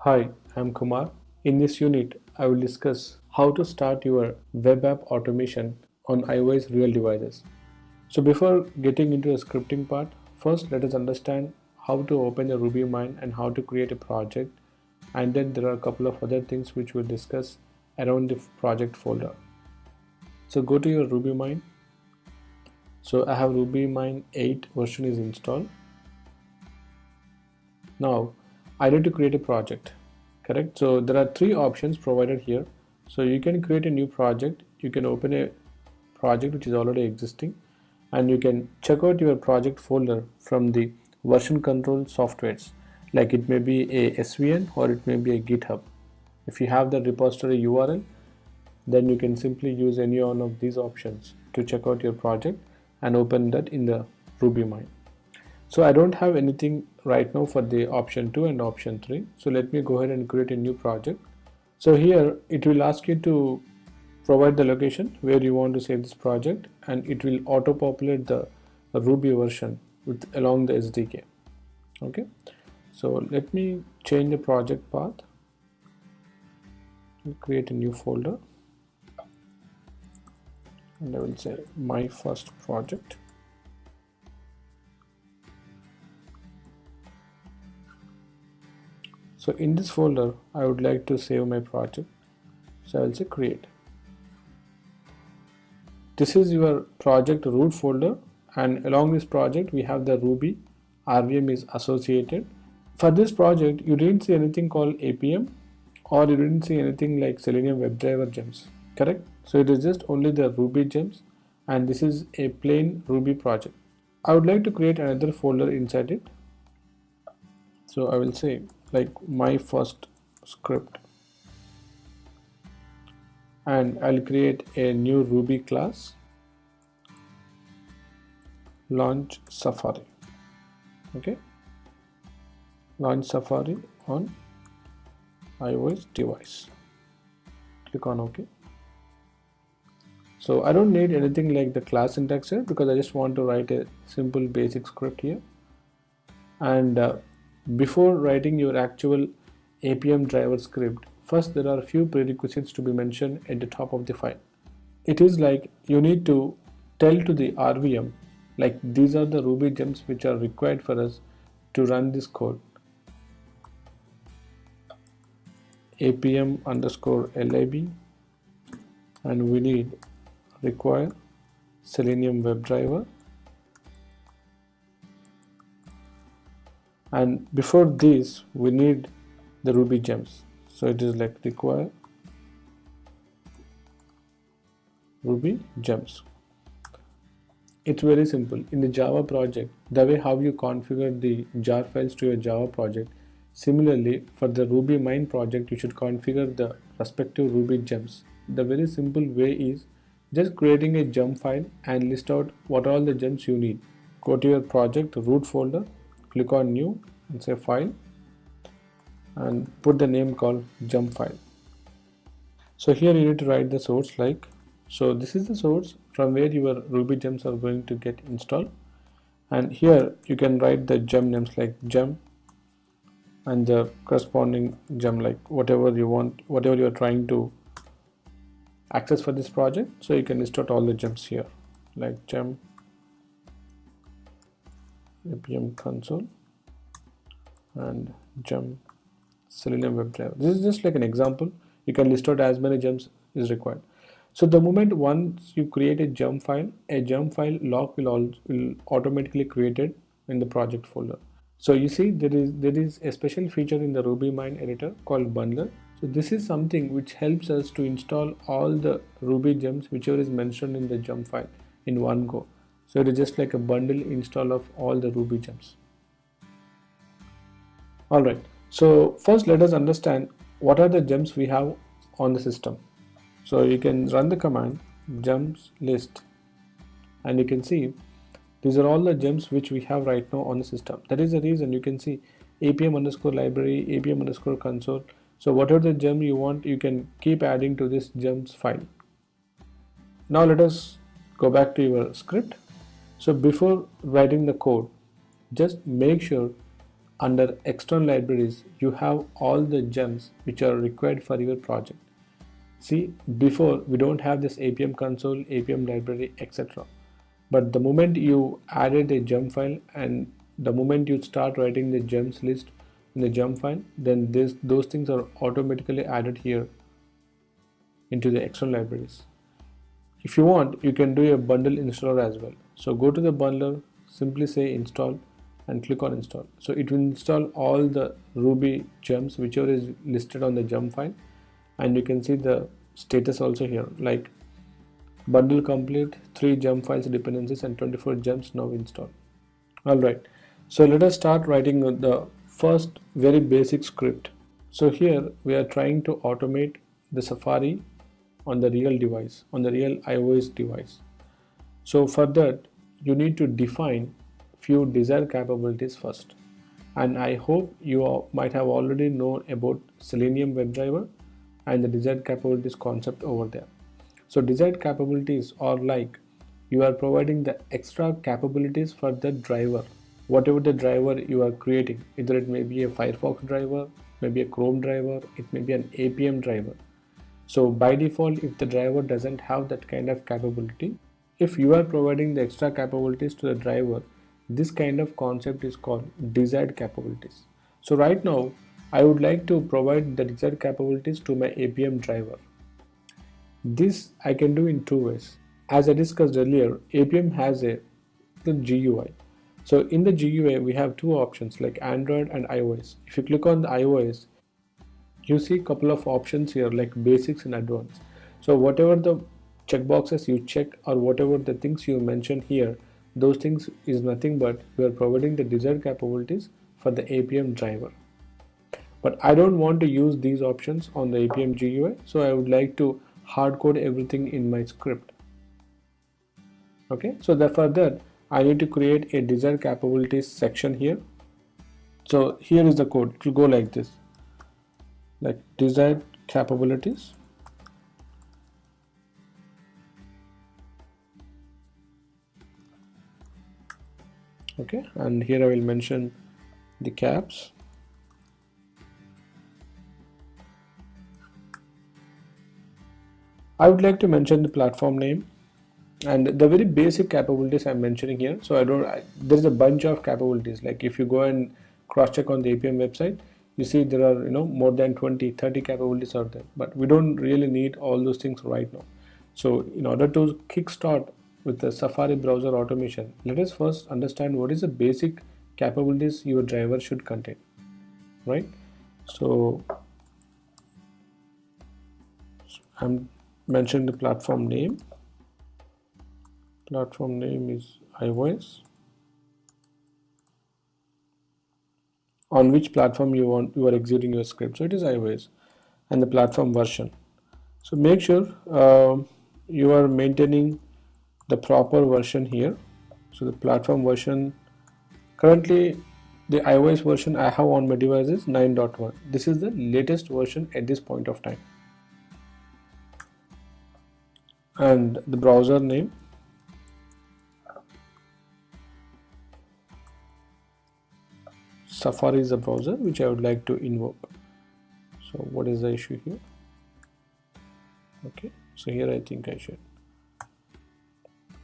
Hi, I'm Kumar. In this unit, I will discuss how to start your web app automation on iOS real devices. So before getting into the scripting part, first let us understand how to open a Ruby mine and how to create a project, and then there are a couple of other things which we'll discuss around the project folder. So go to your Ruby mine. So I have Ruby mine 8 version is installed. Now I need to create a project, correct? So there are three options provided here. So you can create a new project, you can open a project which is already existing, and you can check out your project folder from the version control softwares, like it may be a SVN or it may be a GitHub. If you have the repository URL, then you can simply use any one of these options to check out your project and open that in the Ruby mine. So I don't have anything right now for the option 2 and option 3. So let me go ahead and create a new project. So here it will ask you to provide the location where you want to save this project, and it will auto populate the Ruby version with along the SDK. Okay, so let me change the project path, create a new folder, and I will say my first project. So in this folder, I would like to save my project. So I will say create. This is your project root folder, and along this project we have the Ruby RVM is associated. For this project, you didn't see anything called appium, or you didn't see anything like Selenium WebDriver gems, correct? So it is just only the Ruby gems, and this is a plain Ruby project. I would like to create another folder inside it. So I will say like my first script, and I'll create a new Ruby class, launch Safari. Okay, launch Safari on iOS device. Click on OK. So I don't need anything like the class syntax here because I just want to write a simple basic script here. And before writing your actual appium driver script, first there are a few prerequisites to be mentioned at the top of the file. It is like you need to tell to the RVM like these are the Ruby gems which are required for us to run this code. appium underscore lib, and we need require Selenium WebDriver, and before this we need the Ruby gems. So it is like require Ruby gems. It's very simple. In the Java project, the way how you configure the jar files to your Java project, similarly for the Ruby mine project you should configure the respective Ruby gems. The very simple way is just creating a gem file and list out what all the gems you need. Go to your project root folder, click on new and say file, and put the name called gem file. So here you need to write the source like, so this is the source from where your Ruby gems are going to get installed, and here you can write the gem names like gem and the corresponding gem like whatever you want, whatever you are trying to access for this project. So you can list out all the gems here like gem appium console and gem Selenium WebDriver. This is just like an example. You can list out as many gems is required. So the moment once you create a gem file lock will automatically created in the project folder. So you see there is a special feature in the Ruby mine editor called bundler. So this is something which helps us to install all the Ruby gems whichever is mentioned in the gem file in one go. So it is just like a bundle install of all the Ruby gems. Alright, so first let us understand what are the gems we have on the system. So you can run the command gems list, and you can see these are all the gems which we have right now on the system. That is the reason you can see appium underscore library, appium underscore console. So whatever the gem you want, you can keep adding to this gems file. Now let us go back to your script. So before writing the code, just make sure under external libraries, you have all the gems which are required for your project. See, before we don't have this appium console, appium library, etc. But the moment you added a gem file and the moment you start writing the gems list in the gem file, then those things are automatically added here into the external libraries. If you want, you can do a bundle installer as well. So go to the bundler, simply say install and click on install. So it will install all the Ruby gems whichever is listed on the gem file, and you can see the status also here, like bundle complete, 3 gem files dependencies and 24 gems now installed. Alright, so let us start writing the first very basic script. So here we are trying to automate the Safari on the real device, on the real iOS device. So for that, you need to define few desired capabilities first. And I hope you might have already known about Selenium WebDriver and the desired capabilities concept over there. So desired capabilities are like you are providing the extra capabilities for the driver, whatever the driver you are creating, either it may be a Firefox driver, maybe a Chrome driver, it may be an appium driver. So by default, if the driver doesn't have that kind of capability, if you are providing the extra capabilities to the driver, this kind of concept is called desired capabilities. So right now, I would like to provide the desired capabilities to my appium driver. This I can do in 2 ways. As I discussed earlier, appium has the GUI. So in the GUI, we have 2 options like Android and iOS. If you click on the iOS, you see a couple of options here like basics and advanced. So whatever the checkboxes you check or whatever the things you mention here, those things is nothing but we are providing the desired capabilities for the appium driver. But I don't want to use these options on the appium GUI, so I would like to hard code everything in my script. Okay, so for that I need to create a desired capabilities section here. So here is the code. It will go like this, like desired capabilities. Okay, and here I will mention the caps. I would like to mention the platform name and the very basic capabilities I'm mentioning here. So there's a bunch of capabilities. Like if you go and cross check on the appium website, you see there are more than 20-30 capabilities out there, but we don't really need all those things right now. So in order to kickstart with the Safari browser automation, let us first understand what is the basic capabilities your driver should contain, right? So I'm mentioning the platform name. Platform name is iOS. On which platform you are executing your script, so it is iOS, and the platform version. So make sure you are maintaining the proper version here. So the platform version, currently the iOS version I have on my device is 9.1. This is the latest version at this point of time. And the browser name, Safari is the browser which I would like to invoke. So what is the issue here? Okay, so here I think I should.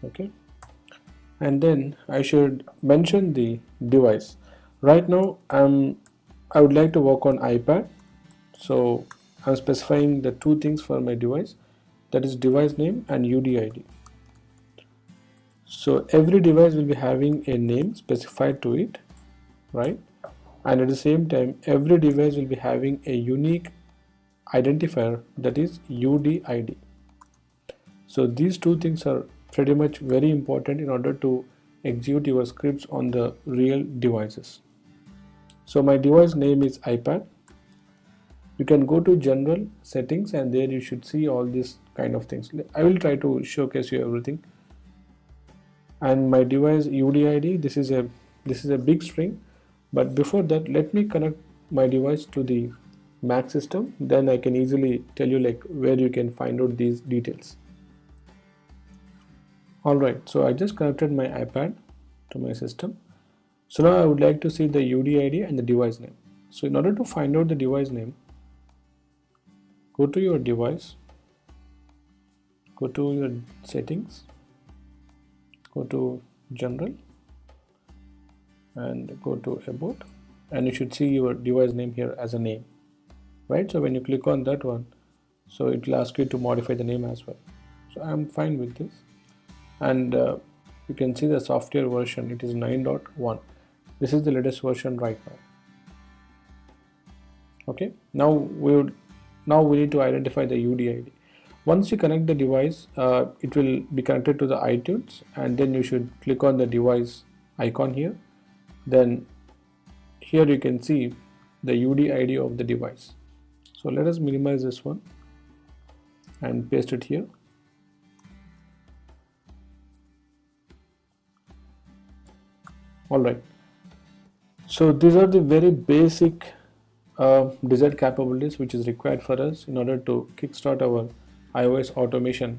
Okay, and then I should mention the device. Right now I would like to work on iPad, so I'm specifying the 2 things for my device, that is device name and UDID. So every device will be having a name specified to it, right? And at the same time, every device will be having a unique identifier, that is UDID. So these 2 things are pretty much very important in order to execute your scripts on the real devices. So my device name is iPad. You can go to general settings and there you should see all these kind of things. I will try to showcase you everything. And my device UDID, this is a big string, but before that let me connect my device to the Mac system, then I can easily tell you like where you can find out these details. Alright, so I just connected my iPad to my system. So now I would like to see the UD ID and the device name. So in order to find out the device name, go to your device, go to your settings, go to general and go to about, and you should see your device name here as a name, right? So when you click on that one, so it will ask you to modify the name as well. So I'm fine with this, and you can see the software version, it is 9.1. This is the latest version right now. Okay, now we need to identify the UD ID. Once you connect the device, it will be connected to the iTunes, and then you should click on the device icon here. Then here you can see the UD ID of the device. So let us minimize this one and paste it here. All right, so these are the very basic desired capabilities which is required for us in order to kickstart our iOS automation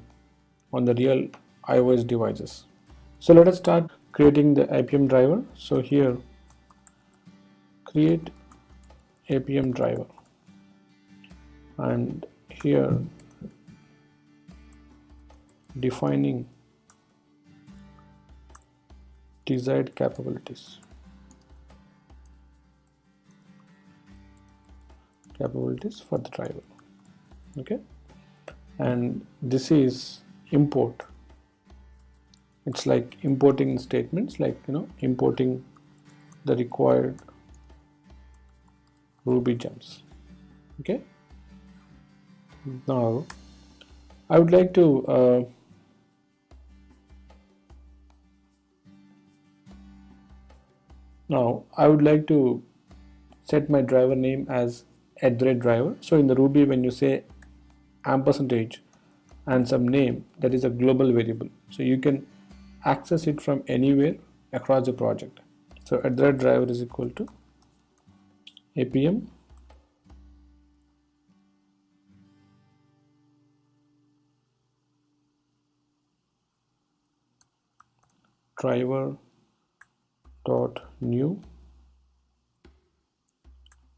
on the real iOS devices. So let us start creating the appium driver. So here, create appium driver, and here defining desired capabilities for the driver. Okay, and this is import. It's like importing statements, like importing the required Ruby gems. Okay, now I would like to set my driver name as @driver. So in the Ruby, when you say ampersand and some name, that is a global variable, so you can access it from anywhere across the project. So @driver is equal to appium driver dot new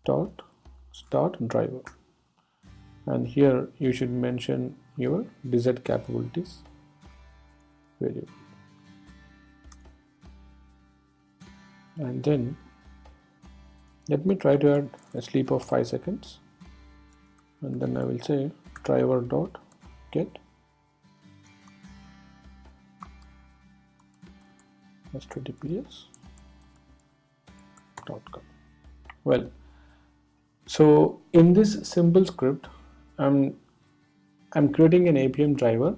dot start driver, and here you should mention your desired capabilities variable, and then let me try to add a sleep of 5 seconds, and then I will say driver dot get https://.com. Well, so in this simple script, I'm creating an appium driver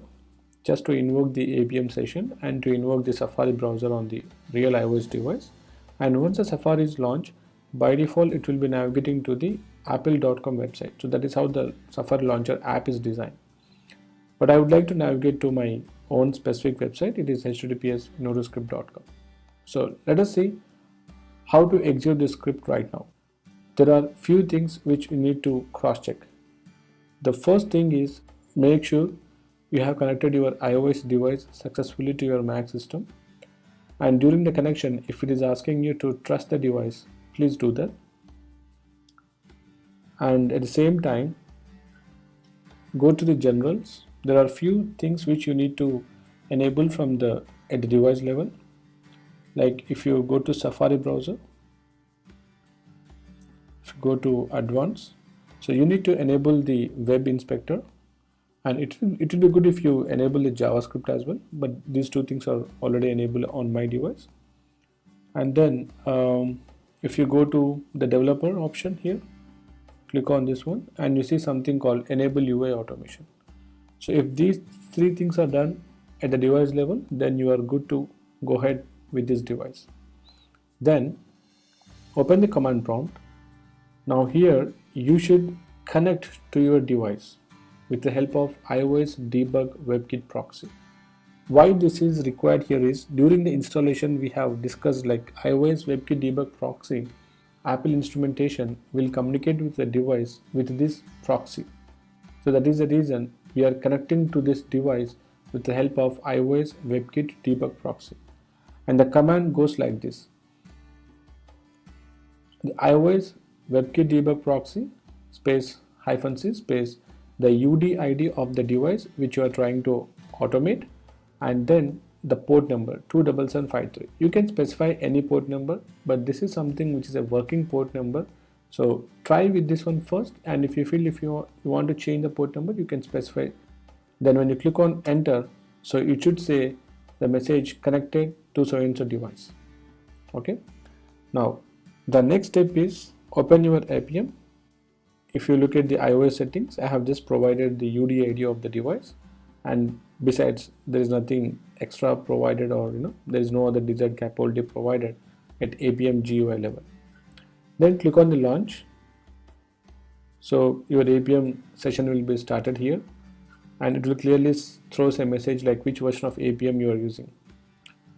just to invoke the appium session and to invoke the Safari browser on the real iOS device. And once the Safari is launched, by default it will be navigating to the apple.com website. So that is how the Safari launcher app is designed. But I would like to navigate to my own specific website. It is https Know2Script.com. So let us see how to execute this script right now. There are few things which you need to cross check. The first thing is, make sure you have connected your iOS device successfully to your Mac system, and during the connection, if it is asking you to trust the device, please do that. And at the same time, go to the generals. There are few things which you need to enable from at the device level. Like if you go to Safari browser, if you go to advanced, so you need to enable the web inspector, and it will be good if you enable the JavaScript as well, but these two things are already enabled on my device. And then if you go to the developer option here, click on this one, and you see something called enable UI automation. So if these three things are done at the device level, then you are good to go ahead with this device. Then open the command prompt. Now here you should connect to your device with the help of iOS debug WebKit proxy. Why this is required here is, during the installation we have discussed like iOS WebKit debug proxy, Apple instrumentation will communicate with the device with this proxy. So that is the reason we are connecting to this device with the help of iOS WebKit debug proxy. And the command goes like this: the iOS WebKit debug proxy space -c space the UDID of the device which you are trying to automate, and then the port number 27753. You can specify any port number, but this is something which is a working port number. So try with this one first, and if you feel if you want to change the port number, you can specify. Then when you click on enter, so it should say the message connected to so and so device. Okay. Now the next step is open your appium. If you look at the iOS settings, I have just provided the UDID of the device, and besides there is nothing extra provided, or there is no other desired capability provided at appium GUI level. Then click on the launch. So your appium session will be started here, and it will clearly throw a message like which version of appium you are using.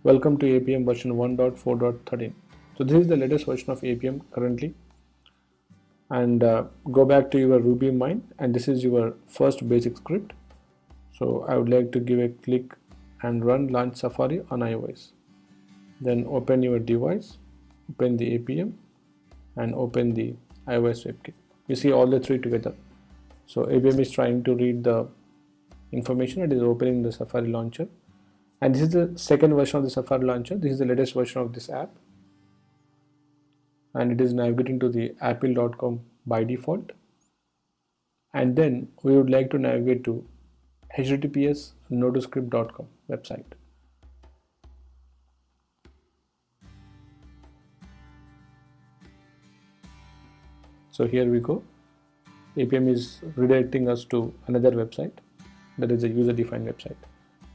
Welcome to appium version 1.4.13. So this is the latest version of appium currently. And go back to your Ruby mine, and this is your first basic script. So I would like to give a click and run launch Safari on iOS. Then open your device, open the appium, and open the iOS WebKit. You see all the three together. So appium is trying to read the information. It is opening the Safari launcher, and this is the second version of the Safari launcher. This is the latest version of this app, and it is navigating to the apple.com by default. And then we would like to navigate to https know2script.com website. So here we go. appium is redirecting us to another website, that is a user defined website,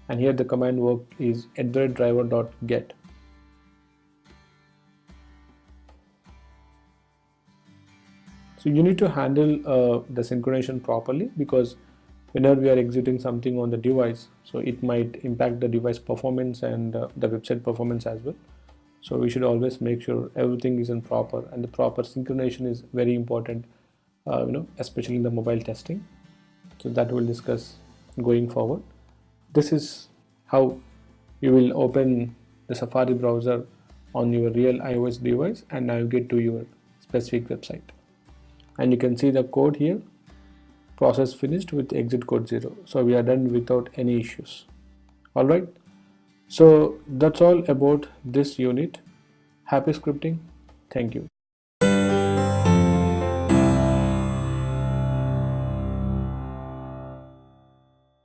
and here the command work is @driver.get. So you need to handle the synchronization properly, because whenever we are executing something on the device, so it might impact the device performance and the website performance as well. So we should always make sure everything is in proper, and the proper synchronization is very important, especially in the mobile testing. So that we'll discuss going forward. This is how you will open the Safari browser on your real iOS device and navigate to your specific website. And you can see the code here, process finished with exit code 0. So we are done without any issues. All right. So that's all about this unit. Happy scripting. Thank you.